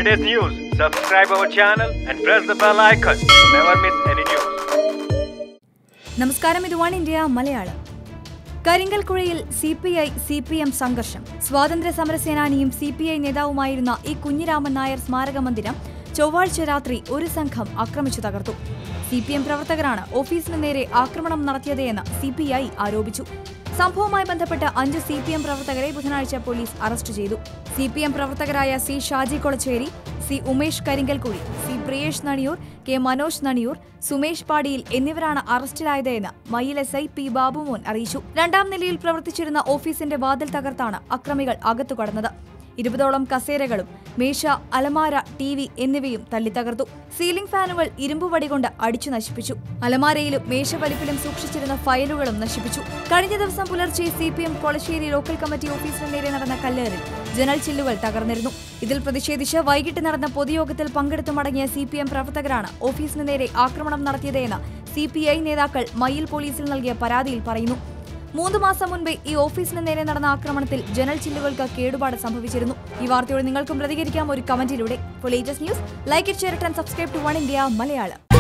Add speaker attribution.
Speaker 1: latest news, subscribe our channel and press the bell icon to never miss any news.
Speaker 2: നമസ്കാരം, ഇത് one India Malayalam. കരിങ്കൽക്കുഴയിൽ CPI CPM സംഘർഷം. സ്വാതന്ത്ര്യ സമരസേനാനിയും CPI നേതാവുമായിരുന്ന ഇ കുഞ്ഞിരാമൻ നായർ സ്മാരക മന്ദിരം ചൊവ്വാഴ്ച രാത്രി ഒരു സംഘം ആക്രമിച്ചു തകർത്തു. CPM പ്രവർത്തകരാണ് ഓഫീസിന് നേരെ ആക്രമണം നടത്തിയതെന്ന് CPI ആരോപിച്ചു. സംഭവവുമായി ബന്ധപ്പെട്ട് 5 CPM പ്രവർത്തകരെ ബുധനാഴ്ച പോലീസ് അറസ്റ്റ് ചെയ്തു. CPM പ്രവർത്തകരായ C Shaji Kolachery, C Umesh Karinkalkuzhi, C Priyesh Naniyur, K Manoj Naniyur, Sumesh Padiyil എന്നിവരാണ് അറസ്റ്റിലായതെന്ന് മയിൽ SI P ബാബുമോൻ അറിയിച്ചു. 2ാം നിലയിൽ പ്രവർത്തിച്ചിരുന്ന ഓഫീസിന്റെ വാതിൽ തകർത്താണ് അക്രമികൾ അകത്തു കടന്നത്. 20ഓളം കസേരകളും മേശ, അലമാര, TV എന്നിവയും തല്ലിത്തകർത്തു. സീലിംഗ് ഫാനുകൾ ഇരുമ്പുവടി കൊണ്ട് അടിച്ചു നശിപ്പിച്ചു. അലമാരയിലും മേശവലിപ്പിലും സൂക്ഷിച്ചിരുന്ന ഫയലുകളും നശിപ്പിച്ചു. കഴിഞ്ഞ ദിവസം പുലർച്ചെ CPM കൊളശ്ശേരി ലോക്കൽ കമ്മിറ്റി ഓഫീസിന് നേരെ നടന്ന കല്ലേറിൽ ജനൽ ചില്ലുകൾ തകർന്നിരുന്നു. ഇതിൽ പ്രതിഷേധിച്ച് വൈകിട്ട് നടന്ന പൊതുയോഗത്തിൽ പങ്കെടുത്തു മടങ്ങിയ CPM പ്രവർത്തകരാണ് ഓഫീസിന് നേരെ ആക്രമണം നടത്തിയതെന്ന് CPI നേതാക്കൾ മയിൽ പോലീസിൽ നൽകിയ പരാതിയിൽ പറയുന്നു. 3 മാസം മുൻപേ ഈ ഓഫീസിന് നേരെ നടന്ന ആക്രമണത്തിൽ ജനൽ ചില്ലുകൾക്ക് കേടുപാട് സംഭവിച്ചിരുന്നു. ഈ വാർത്തയോട് നിങ്ങൾക്കും പ്രതികരിക്കാം ഒരു കമന്റിലൂടെ. For latest news, like it, share it and subscribe to one India Malayalam.